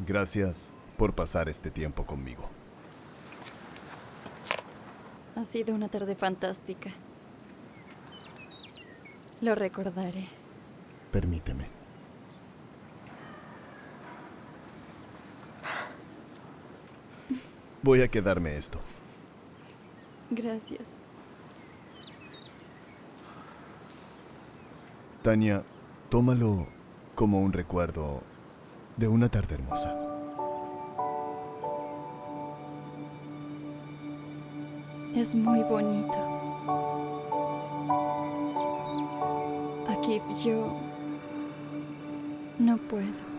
Gracias por pasar este tiempo conmigo. Ha sido una tarde fantástica. Lo recordaré. Permíteme. Voy a quedarme esto. Gracias. Tanya, tómalo como un recuerdo de una tarde hermosa. Es muy bonito. Aquí yo no puedo.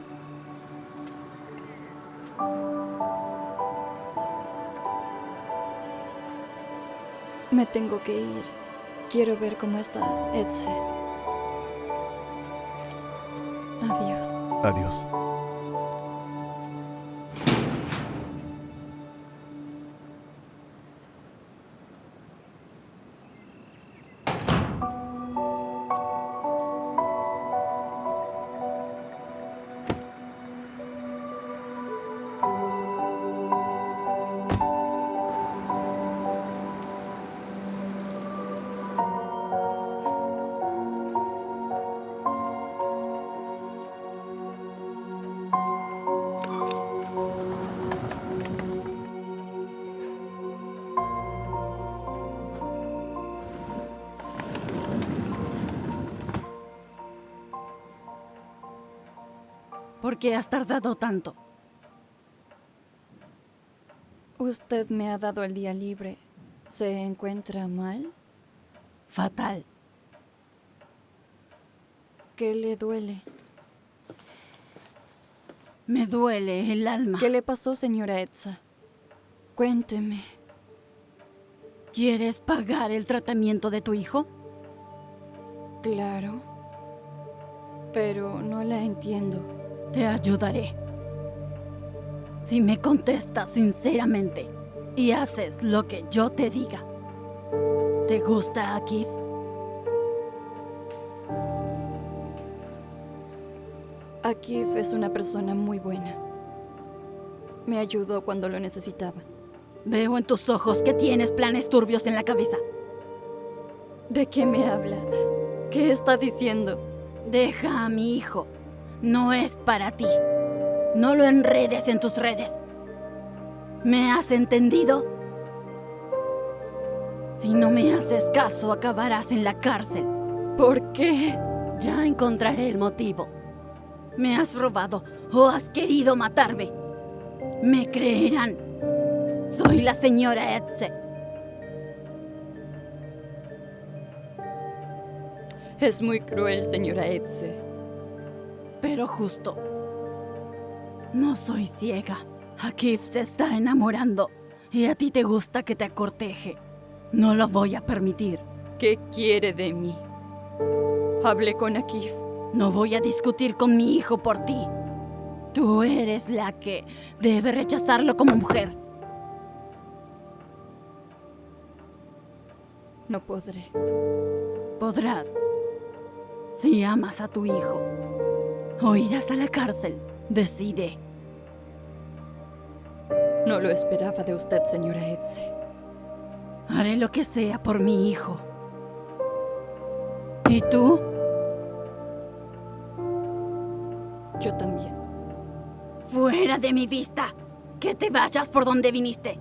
Me tengo que ir. Quiero ver cómo está Etze. Adiós. Adiós. ¿Por qué has tardado tanto? Usted me ha dado el día libre. ¿Se encuentra mal? Fatal. ¿Qué le duele? Me duele el alma. ¿Qué le pasó, señora Etza? Cuénteme. ¿Quieres pagar el tratamiento de tu hijo? Claro. Pero no la entiendo. Te ayudaré. Si me contestas sinceramente y haces lo que yo te diga. ¿Te gusta Akif? Akif es una persona muy buena. Me ayudó cuando lo necesitaba. Veo en tus ojos que tienes planes turbios en la cabeza. ¿De qué me habla? ¿Qué está diciendo? Deja a mi hijo. No es para ti. No lo enredes en tus redes. ¿Me has entendido? Si no me haces caso, acabarás en la cárcel. ¿Por qué? Ya encontraré el motivo. Me has robado o has querido matarme. Me creerán. Soy la señora Etze. Es muy cruel, señora Etze. Pero justo. No soy ciega. Akif se está enamorando y a ti te gusta que te acorteje. No lo voy a permitir. ¿Qué quiere de mí? Hablé con Akif. No voy a discutir con mi hijo por ti. Tú eres la que debe rechazarlo como mujer. No podré. Podrás. Si amas a tu hijo. O irás a la cárcel. Decide. No lo esperaba de usted, señora Etze. Haré lo que sea por mi hijo. ¿Y tú? Yo también. ¡Fuera de mi vista! ¡Que te vayas por donde viniste!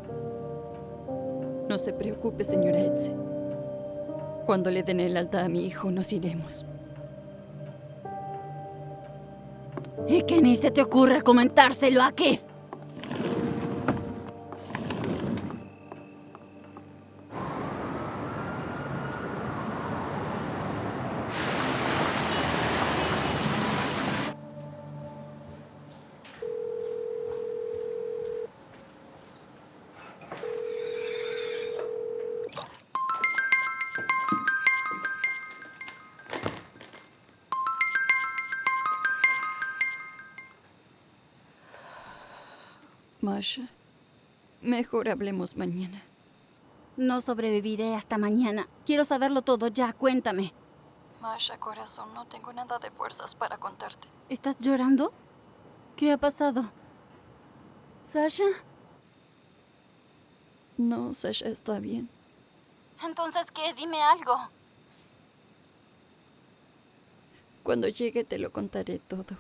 No se preocupe, señora Etze. Cuando le den el alta a mi hijo, nos iremos. Y que ni se te ocurra comentárselo a Akif. Masha, mejor hablemos mañana. No sobreviviré hasta mañana. Quiero saberlo todo ya, cuéntame. Masha, corazón, no tengo nada de fuerzas para contarte. ¿Estás llorando? ¿Qué ha pasado? ¿Sasha? No, Sasha está bien. Entonces, ¿qué? Dime algo. Cuando llegue te lo contaré todo.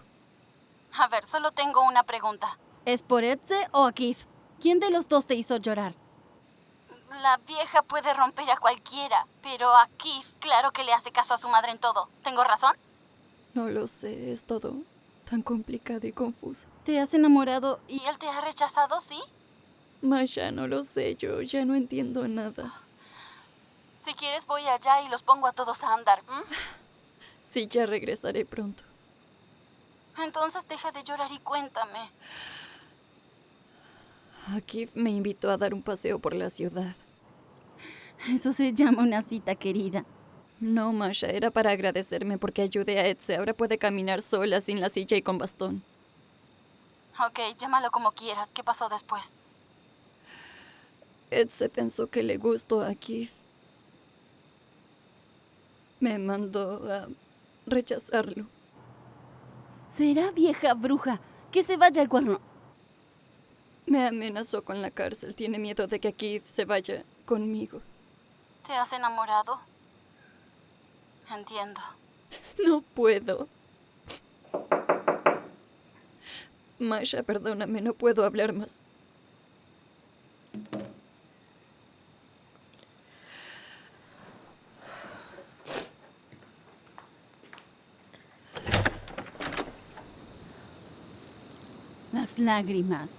A ver, solo tengo una pregunta. ¿Es por Etze o Akif? ¿Quién de los dos te hizo llorar? La vieja puede romper a cualquiera, pero Akif, claro que le hace caso a su madre en todo. ¿Tengo razón? No lo sé, es todo tan complicado y confuso. ¿Te has enamorado y él te ha rechazado, sí? Masha, no lo sé, yo ya no entiendo nada. Si quieres voy allá y los pongo a todos a andar. Sí, ya regresaré pronto. Entonces deja de llorar y cuéntame. Akif me invitó a dar un paseo por la ciudad. Eso se llama una cita, querida. No, Masha, era para agradecerme porque ayudé a Etze. Ahora puede caminar sola, sin la silla y con bastón. Ok, llámalo como quieras. ¿Qué pasó después? Etze pensó que le gustó a Akif. Me mandó a rechazarlo. Será vieja bruja. Que se vaya al cuerno. Me amenazó con la cárcel. Tiene miedo de que Akif se vaya conmigo. ¿Te has enamorado? Entiendo. No puedo. Masha, perdóname, no puedo hablar más. Las lágrimas.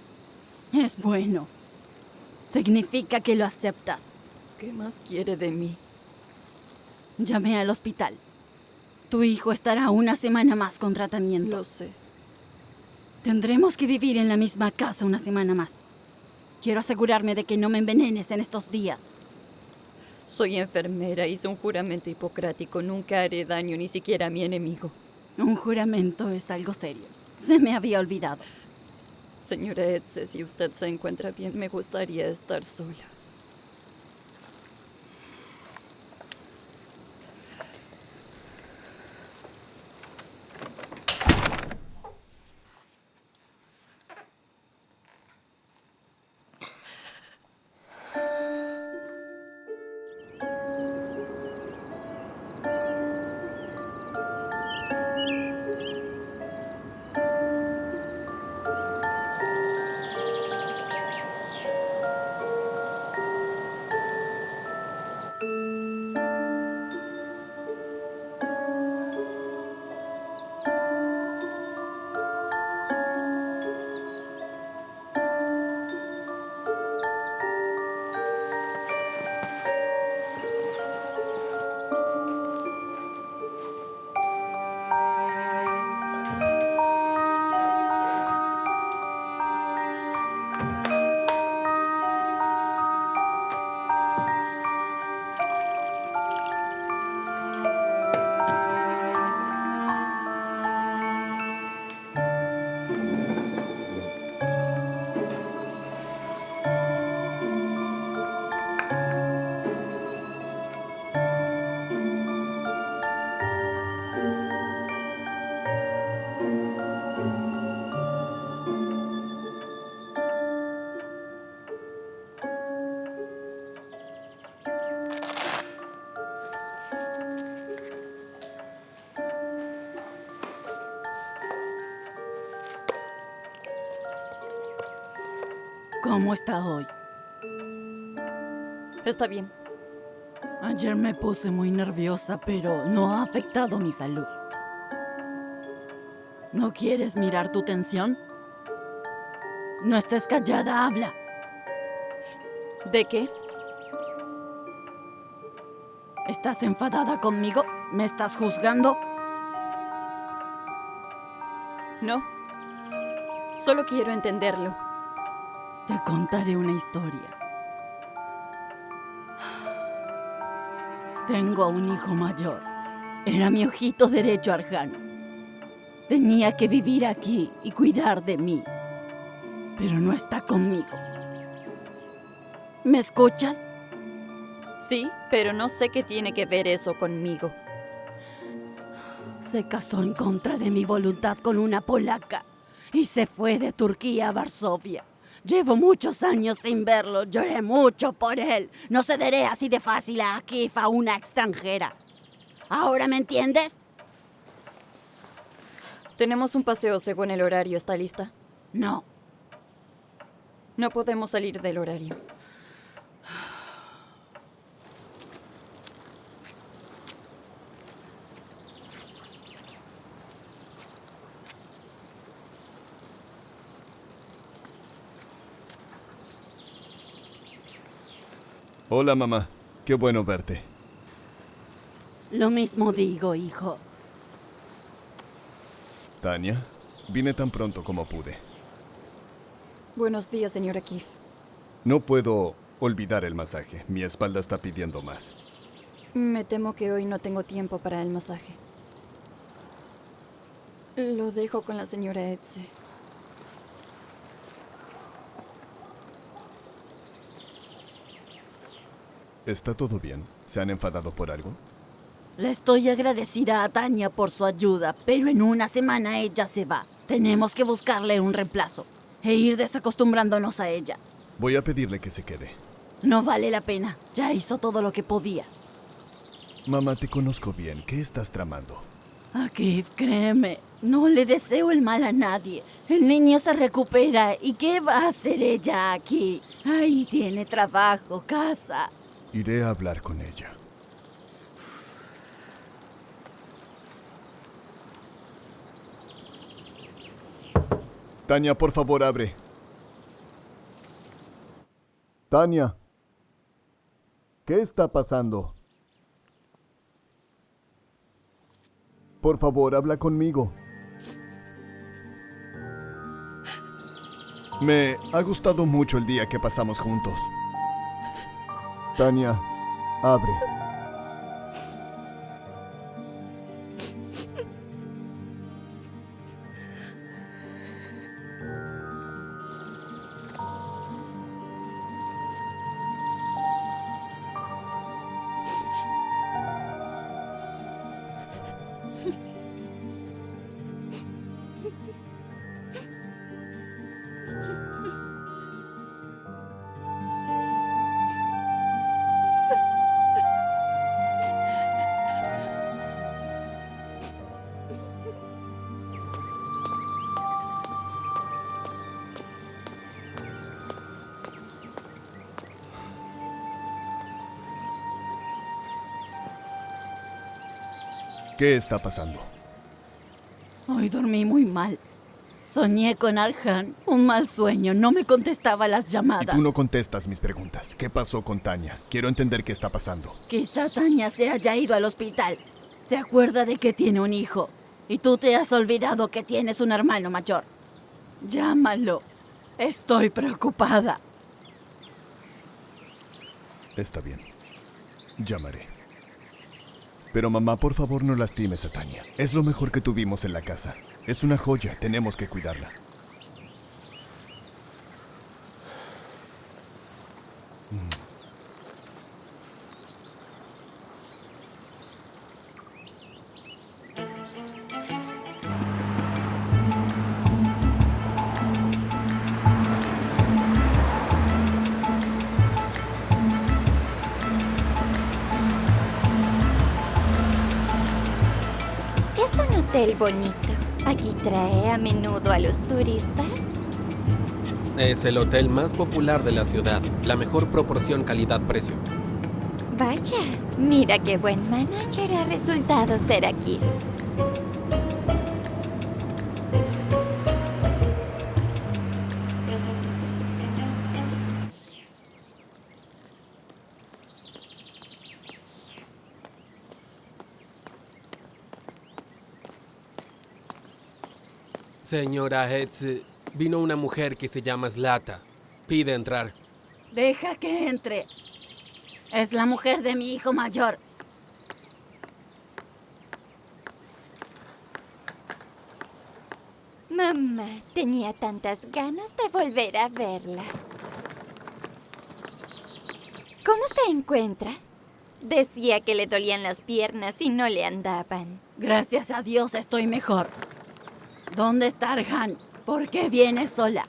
Es bueno. Significa que lo aceptas. ¿Qué más quiere de mí? Llamé al hospital. Tu hijo estará una semana más con tratamiento. Lo sé. Tendremos que vivir en la misma casa una semana más. Quiero asegurarme de que no me envenenes en estos días. Soy enfermera, hice un juramento hipocrático. Nunca haré daño ni siquiera a mi enemigo. Un juramento es algo serio. Se me había olvidado. Señora Etze, si usted se encuentra bien, me gustaría estar sola. ¿Cómo está hoy? Está bien. Ayer me puse muy nerviosa, pero no ha afectado mi salud. ¿No quieres mirar tu tensión? No estés callada, habla. ¿De qué? ¿Estás enfadada conmigo? ¿Me estás juzgando? No. Solo quiero entenderlo. Te contaré una historia. Tengo un hijo mayor. Era mi ojito derecho, Arjan. Tenía que vivir aquí y cuidar de mí. Pero no está conmigo. ¿Me escuchas? Sí, pero no sé qué tiene que ver eso conmigo. Se casó en contra de mi voluntad con una polaca y se fue de Turquía a Varsovia. Llevo muchos años sin verlo. Lloré mucho por él. No cederé así de fácil a Akif, a una extranjera. ¿Ahora me entiendes? Tenemos un paseo según el horario. ¿Está lista? No. No podemos salir del horario. Hola, mamá. Qué bueno verte. Lo mismo digo, hijo. Tania, vine tan pronto como pude. Buenos días, señor Akif. No puedo olvidar el masaje. Mi espalda está pidiendo más. Me temo que hoy no tengo tiempo para el masaje. Lo dejo con la señora Etze. ¿Está todo bien? ¿Se han enfadado por algo? Le estoy agradecida a Tania por su ayuda, pero en una semana ella se va. Tenemos que buscarle un reemplazo e ir desacostumbrándonos a ella. Voy a pedirle que se quede. No vale la pena. Ya hizo todo lo que podía. Mamá, te conozco bien. ¿Qué estás tramando? Akif, créeme, no le deseo el mal a nadie. El niño se recupera. ¿Y qué va a hacer ella aquí? Ahí tiene trabajo, casa. Iré a hablar con ella. Tania, por favor, abre. Tania. ¿Qué está pasando? Por favor, habla conmigo. Me ha gustado mucho el día que pasamos juntos. Tania, abre. ¿Qué está pasando? Hoy dormí muy mal. Soñé con Arhan, un mal sueño. No me contestaba las Y llamadas. tú no contestas mis preguntas. ¿Qué pasó con Tania? Quiero entender qué está pasando. Quizá Tania se haya ido al hospital. Se acuerda de que tiene un hijo. Y tú te has olvidado que tienes un hermano mayor. Llámalo. Estoy preocupada. Está bien. Llamaré. Pero mamá, por favor, no lastimes a Tania. Es lo mejor que tuvimos en la casa. Es una joya. Tenemos que cuidarla. Es un hotel bonito. Aquí trae a menudo a los turistas. Es el hotel más popular de la ciudad. La mejor proporción calidad-precio. Vaya, mira qué buen manager ha resultado ser aquí. Señora Hetz, vino una mujer que se llama Zlata. Pide entrar. Deja que entre. Es la mujer de mi hijo mayor. Mamá, tenía tantas ganas de volver a verla. ¿Cómo se encuentra? Decía que le dolían las piernas y no le andaban. Gracias a Dios estoy mejor. ¿Dónde está Arhan? ¿Por qué viene sola?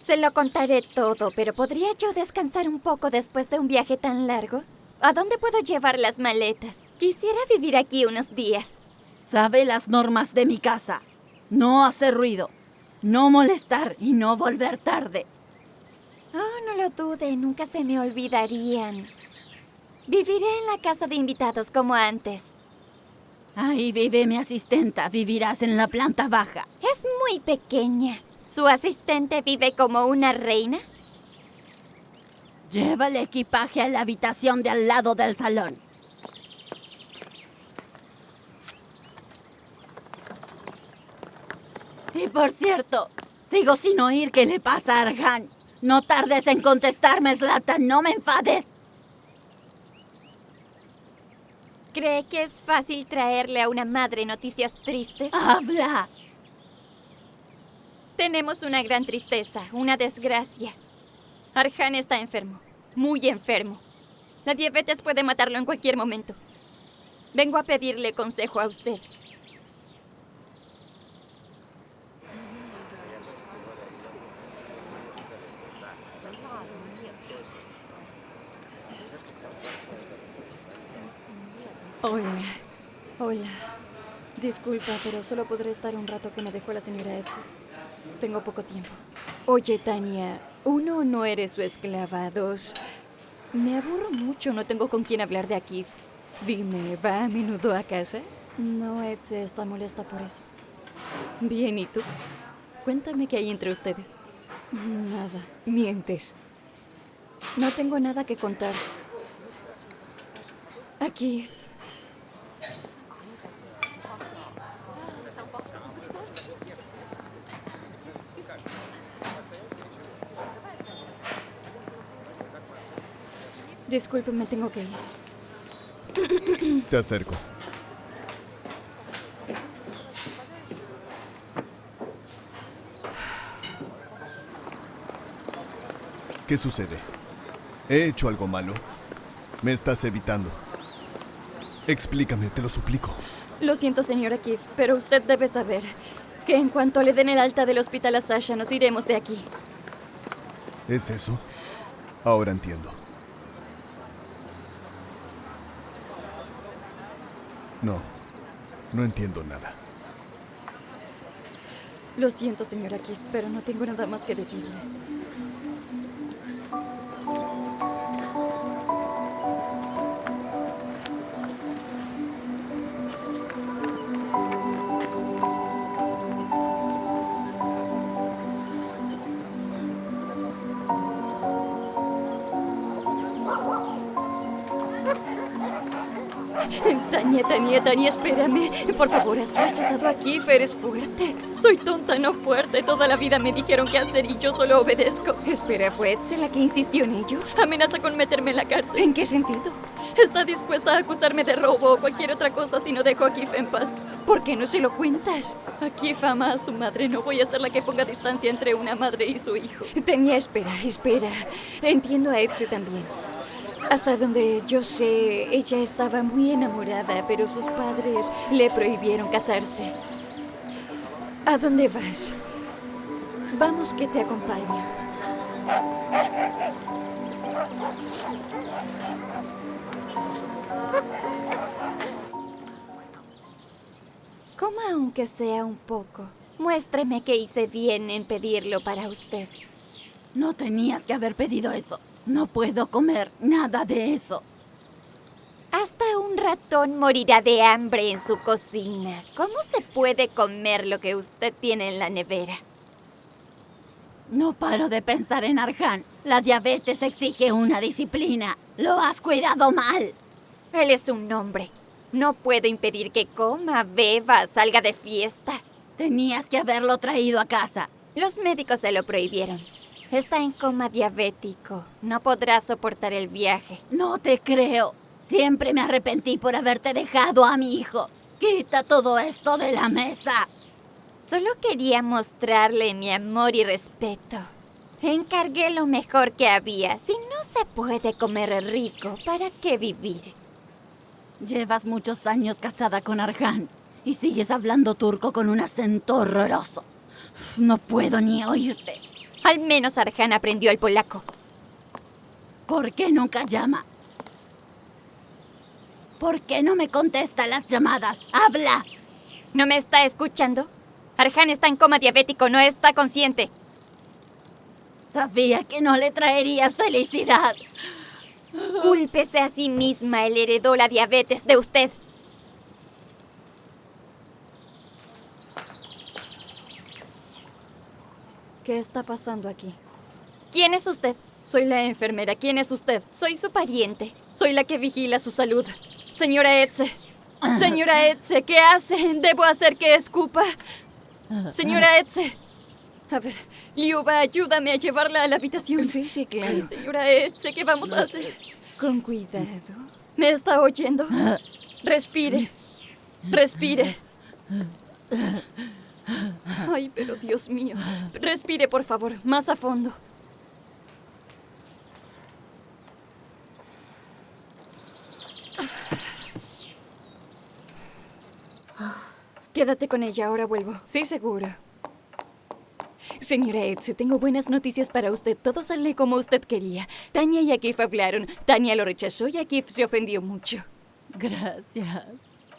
Se lo contaré todo, pero ¿podría yo descansar un poco después de un viaje tan largo? ¿A dónde puedo llevar las maletas? Quisiera vivir aquí unos días. Sabe las normas de mi casa. No hacer ruido, no molestar y no volver tarde. Oh, no lo dude, nunca se me olvidarían. Viviré en la casa de invitados como antes. Ahí vive mi asistenta, vivirás en la planta baja. Es muy pequeña. ¿Su asistente vive como una reina? Lleva el equipaje a la habitación de al lado del salón. Y por cierto, sigo sin oír qué le pasa a Arjan. No tardes en contestarme, Zlatan, no me enfades. ¿Cree que es fácil traerle a una madre noticias tristes? ¡Habla! Tenemos una gran tristeza, una desgracia. Arjan está enfermo, muy enfermo. La diabetes puede matarlo en cualquier momento. Vengo a pedirle consejo a usted. Hola. Disculpa, pero solo podré estar un rato que me dejó la señora Etze. Tengo poco tiempo. Oye, Tania, 1, no eres su esclava. 2, me aburro mucho, no tengo con quién hablar de aquí. Dime, ¿va a menudo a casa? No, Etze está molesta por eso. Bien, ¿y tú? Cuéntame qué hay entre ustedes. Nada, mientes. No tengo nada que contar. Aquí. Disculpe, me tengo que ir. Te acerco. ¿Qué sucede? ¿He hecho algo malo? ¿Me estás evitando? Explícame, te lo suplico. Lo siento, señora Keefe, pero usted debe saber que en cuanto le den el alta del hospital a Sasha, nos iremos de aquí. ¿Es eso? Ahora entiendo. No entiendo nada. Lo siento, señora Keefe, pero no tengo nada más que decirle. Tania, espérame. Por favor, has rechazado a Keefe, eres fuerte. Soy tonta, no fuerte. Toda la vida me dijeron qué hacer y yo solo obedezco. Espera, ¿fue Etze la que insistió en ello? Amenaza con meterme en la cárcel. ¿En qué sentido? Está dispuesta a acusarme de robo o cualquier otra cosa si no dejo a Keefe en paz. ¿Por qué no se lo cuentas? A Keefe ama a su madre. No voy a ser la que ponga distancia entre una madre y su hijo. Tania, espera. Entiendo a Etze también. Hasta donde yo sé, ella estaba muy enamorada, pero sus padres le prohibieron casarse. ¿A dónde vas? Vamos, que te acompaño. Coma aunque sea un poco. Muéstreme que hice bien en pedirlo para usted. No tenías que haber pedido eso. No puedo comer nada de eso. Hasta un ratón morirá de hambre en su cocina. ¿Cómo se puede comer lo que usted tiene en la nevera? No paro de pensar en Arjan. La diabetes exige una disciplina. Lo has cuidado mal. Él es un hombre. No puedo impedir que coma, beba, salga de fiesta. Tenías que haberlo traído a casa. Los médicos se lo prohibieron. Está en coma diabético. No podrá soportar el viaje. No te creo. Siempre me arrepentí por haberte dejado a mi hijo. Quita todo esto de la mesa. Solo quería mostrarle mi amor y respeto. Encargué lo mejor que había. Si no se puede comer rico, ¿para qué vivir? Llevas muchos años casada con Arjan y sigues hablando turco con un acento horroroso. No puedo ni oírte. Al menos Arjan aprendió el polaco. ¿Por qué nunca llama? ¿Por qué no me contesta las llamadas? ¡Habla! ¿No me está escuchando? Arjan está en coma diabético, no está consciente. Sabía que no le traerías felicidad. Cúlpese a sí misma, él heredó la diabetes de usted. ¿Qué está pasando aquí? ¿Quién es usted? Soy la enfermera. ¿Quién es usted? Soy su pariente. Soy la que vigila su salud. Señora Etze. Señora Etze, ¿qué hace? ¿Debo hacer que escupa? Señora Etze. A ver, Liuba, ayúdame a llevarla a la habitación. Sí, claro. Ay, señora Etze, ¿qué vamos a hacer? Con cuidado. ¿Me está oyendo? Respire. Respire. Ay, pero Dios mío. Respire, por favor, más a fondo. Quédate con ella, ahora vuelvo. Sí, seguro. Señora Etze, tengo buenas noticias para usted. Todo sale como usted quería. Tania y Akif hablaron. Tania lo rechazó y Akif se ofendió mucho. Gracias.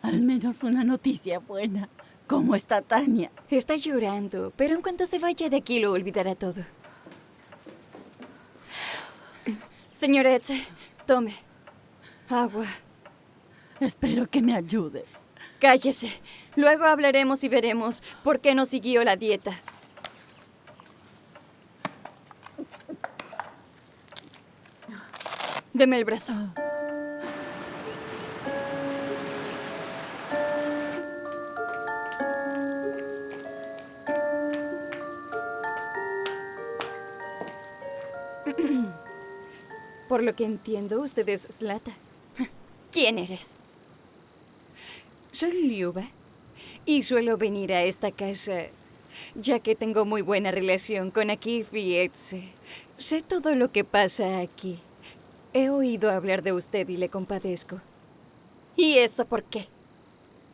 Al menos una noticia buena. ¿Cómo está Tania? Está llorando, pero en cuanto se vaya de aquí lo olvidará todo. Señora Etze, tome. Agua. Espero que me ayude. Cállese. Luego hablaremos y veremos por qué no siguió la dieta. Deme el brazo. Por lo que entiendo, usted es Zlata. ¿Quién eres? Soy Liuba y suelo venir a esta casa ya que tengo muy buena relación con Akif y Etze. Sé todo lo que pasa aquí. He oído hablar de usted y le compadezco. ¿Y eso por qué?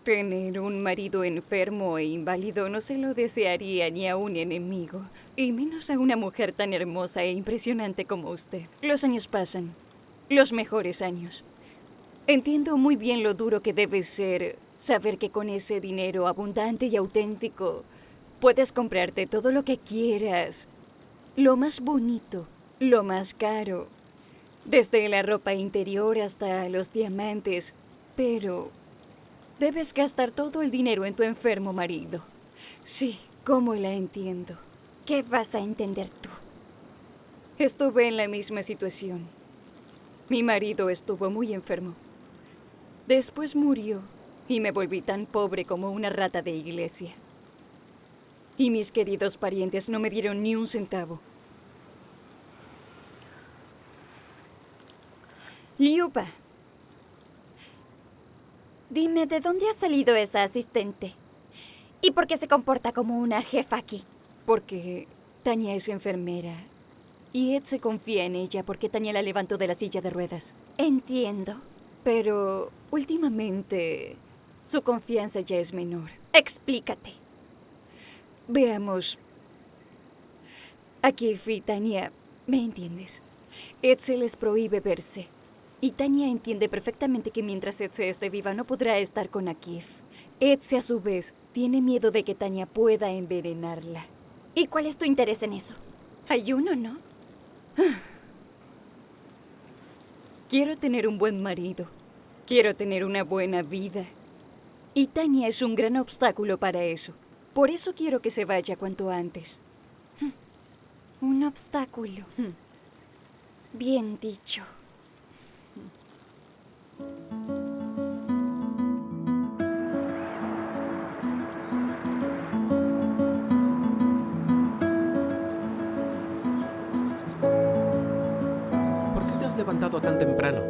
Tener un marido enfermo e inválido no se lo desearía ni a un enemigo, y menos a una mujer tan hermosa e impresionante como usted. Los años pasan, los mejores años. Entiendo muy bien lo duro que debe ser saber que con ese dinero abundante y auténtico puedes comprarte todo lo que quieras, lo más bonito, lo más caro, desde la ropa interior hasta los diamantes, pero debes gastar todo el dinero en tu enfermo marido. Sí, ¿cómo la entiendo? ¿Qué vas a entender tú? Estuve en la misma situación. Mi marido estuvo muy enfermo. Después murió y me volví tan pobre como una rata de iglesia. Y mis queridos parientes no me dieron ni un centavo. Liuba, dime, ¿de dónde ha salido esa asistente? ¿Y por qué se comporta como una jefa aquí? Porque Tania es enfermera y Ed se confía en ella porque Tania la levantó de la silla de ruedas. Entiendo. Pero últimamente su confianza ya es menor. Explícate. Veamos. Akif y Tania, ¿me entiendes? Ed se les prohíbe verse. Y Tania entiende perfectamente que mientras Ed se esté viva no podrá estar con Akif. Etze, a su vez, tiene miedo de que Tania pueda envenenarla. ¿Y cuál es tu interés en eso? Hay uno, ¿no? Quiero tener un buen marido. Quiero tener una buena vida. Y Tania es un gran obstáculo para eso. Por eso quiero que se vaya cuanto antes. Un obstáculo. Bien dicho. ¿Por qué te has levantado tan temprano?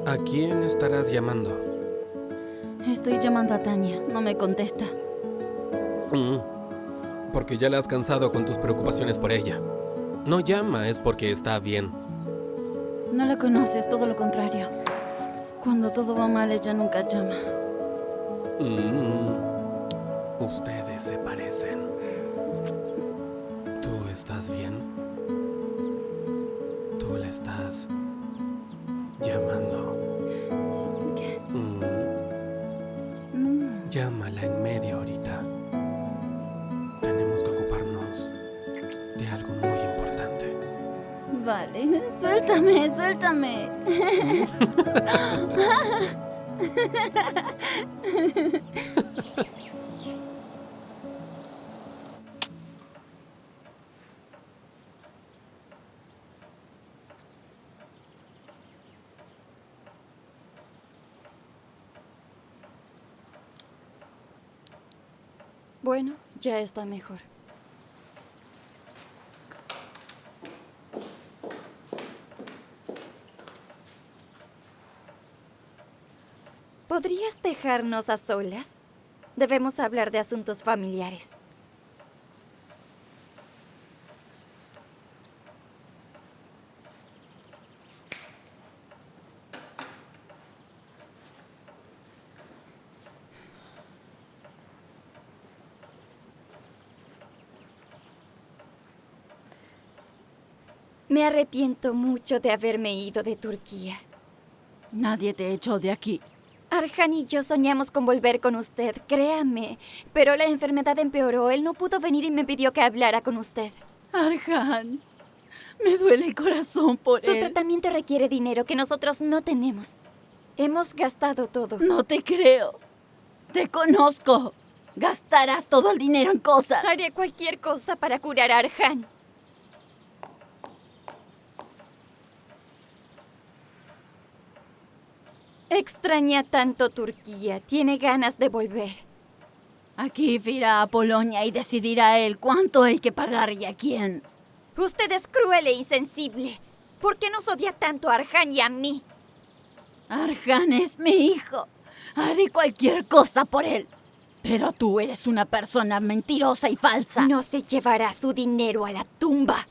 ¿A quién estarás llamando? Estoy llamando a Tania. No me contesta. Porque ya la has cansado con tus preocupaciones por ella. No llama, es porque está bien. No la conoces, todo lo contrario. Cuando todo va mal, ella nunca llama. Ustedes se parecen. ¿Tú estás bien? ¿Tú la estás llamando? Llámala en media horita. Tenemos que ocuparnos de algo muy importante. Vale, suéltame, suéltame. Bueno, ya está mejor. ¿Podrías dejarnos a solas? Debemos hablar de asuntos familiares. Me arrepiento mucho de haberme ido de Turquía. Nadie te echó de aquí. Arjan y yo soñamos con volver con usted, créame. Pero la enfermedad empeoró. Él no pudo venir y me pidió que hablara con usted. Arjan, me duele el corazón por Su él. tratamiento requiere dinero que nosotros no tenemos. Hemos gastado todo. No te creo. Te conozco. Gastarás todo el dinero en cosas. Haré cualquier cosa para curar a Arjan. Extraña tanto Turquía. Tiene ganas de volver. Akif irá a Polonia y decidirá él cuánto hay que pagar y a quién. Usted es cruel e insensible. ¿Por qué nos odia tanto a Arjan y a mí? Arjan es mi hijo. Haré cualquier cosa por él. Pero tú eres una persona mentirosa y falsa. No se llevará su dinero a la tumba.